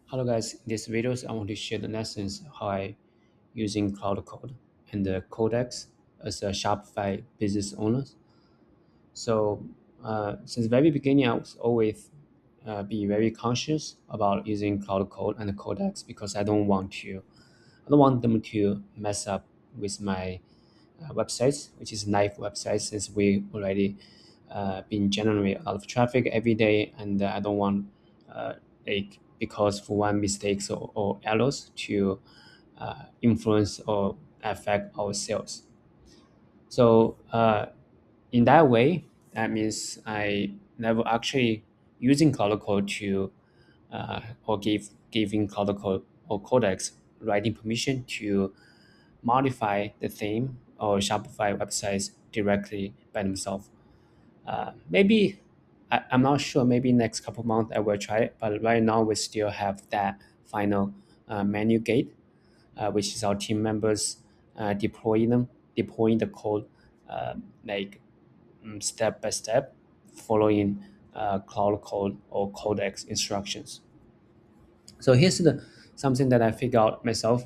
Hello guys, in this videos I want to share the lessons how I using Cloud Code and the Codex as a Shopify business owner. So since the very beginning, I was always be very conscious about using Cloud Code and the Codex because I don't want them to mess up with my websites, which is live websites, since we already been generate a lot of traffic every day, and I don't want like because for one mistakes or errors to influence or affect our sales. So in that way, that means I never actually using Cloud Code to or giving Cloud Code or Codex writing permission to modify the theme or Shopify websites directly by themselves. Maybe I'm not sure. Maybe next couple months I will try it. But right now we still have that final menu gate, which is our team members deploying the code uh, like step by step, following Cloud Code or Codex instructions. So here's the something that I figured out myself.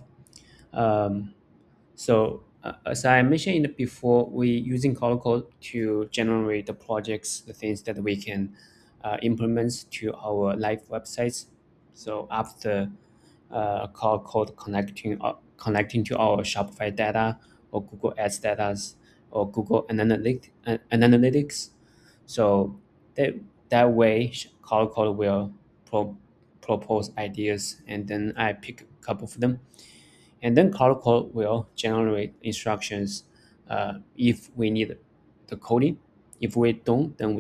Um, So as I mentioned in before, we using Cloud Code to generate the projects, the things that we can implement to our live websites. So after Cloud Code connecting to our Shopify data or Google Ads data or Google Analytics. So that that way, Cloud Code will propose ideas, and then I pick a couple of them, and then Cloud Code will generate instructions if we need the coding. If we don't, then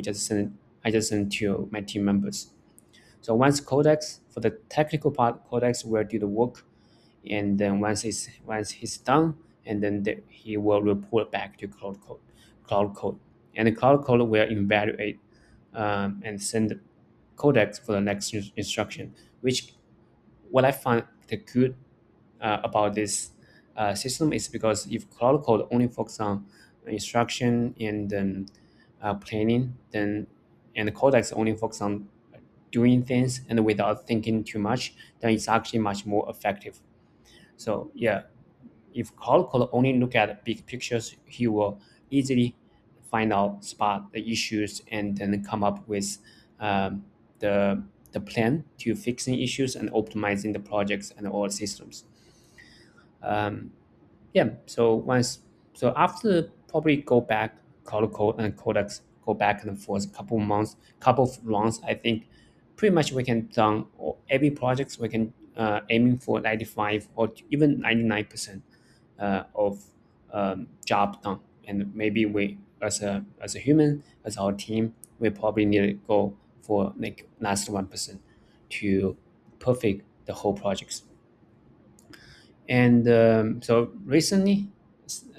I just send to my team members. So once Codex, for the technical part, Codex will do the work, and then once he's done, and then he will report back to Cloud Code, and the Cloud Code will evaluate and send Codex for the next instruction. Which what I find the good about this system is because if Cloud Code only focus on instruction and then planning, then and the Codex only focus on doing things and without thinking too much, then it's actually much more effective. So yeah, if Cloud Code only look at big pictures, he will easily find out, spot the issues, and then come up with um, the the plan to fixing issues and optimizing the projects and all systems. Um, yeah, so after probably go back Cloud Code and Codex go back and forth a couple months, couple of runs, I think pretty much we can done every projects we can aiming for 95 or even 99% of job done. And maybe we as a human, as our team, we probably need to go for like last 1% to perfect the whole projects. And so recently,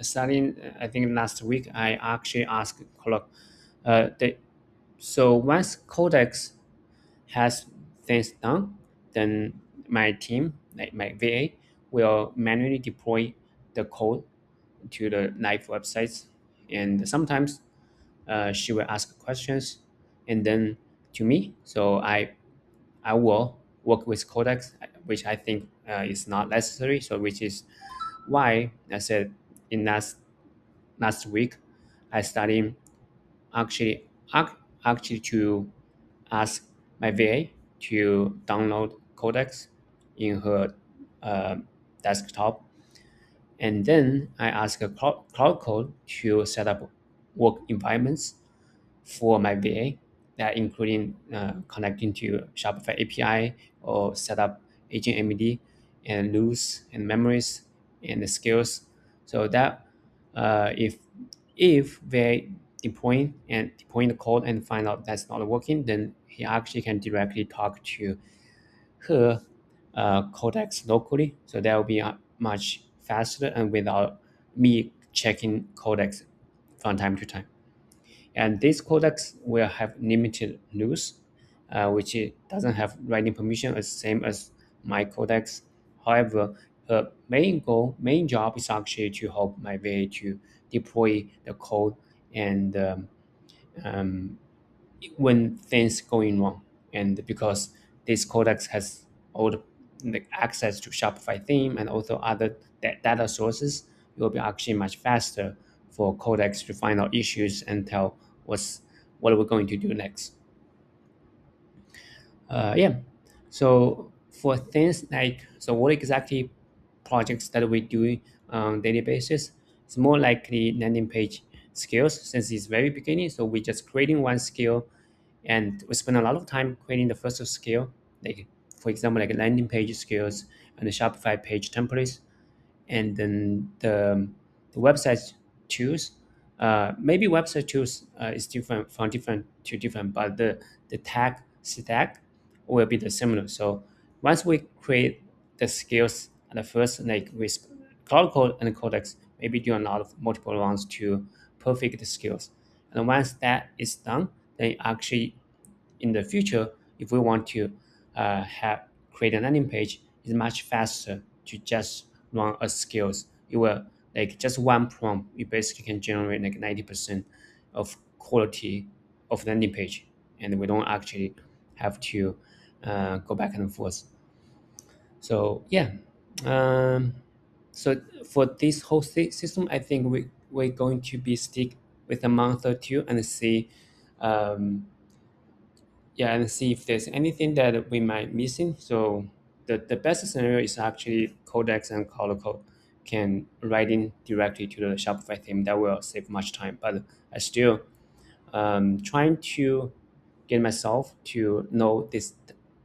starting I think last week, I actually asked Cloud. The, so once Codex has things done, then my team, like my VA, will manually deploy the code to the live websites, and sometimes she will ask questions, and then to me. So I will work with Codex, which I think is not necessary. So which is why I said in last week I started actually actually to ask my VA to download Codex in her uh, desktop, and then I ask a Cloud Code to set up work environments for my VA, that including connecting to Shopify API or set up agent MD and rules and memories and the skills, so that if they deploying the code and find out that's not working, then he actually can directly talk to her codex locally. So that will be much faster and without me checking codex from time to time. And this codex will have limited use, which it doesn't have writing permission as same as my codex. However, her main job is actually to help my VA to deploy the code and um, when things going wrong. And because this codex has all the access to Shopify theme and also other data sources, it will be actually much faster for Codex to find out issues and tell what we're going to do next. Yeah. So for things like, so what exactly projects that we do on daily basis? It's more likely landing page skills since it's very beginning. So we just creating one skill, and we spend a lot of time creating the first skill, like for example, like landing page skills and the Shopify page templates, and then the website tools. Maybe website tools is different from different to different, but the tag stack will be the similar. So once we create the skills at the first, like with Cloud Code and Codex, maybe do a lot of multiple rounds to perfect the skills. And once that is done, then actually in the future, if we want to have create a landing page, it's much faster to just run a skills. You will like just one prompt, you basically can generate like 90% of quality of landing page, and we don't actually have to go back and forth. So yeah, um, so for this whole system, I think we're going to be stick with a month or two and see um, yeah, and see if there's anything that we might missing. So the best scenario is actually Codex and Color Code can write in directly to the Shopify theme. That will save much time. But I still trying to get myself to know this,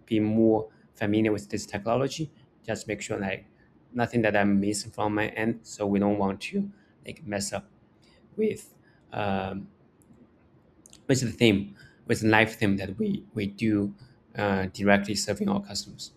be more familiar with this technology. Just make sure like nothing that I'm missing from my end. So we don't want to like mess up with um, with the theme, with the live theme that we do directly serving our customers.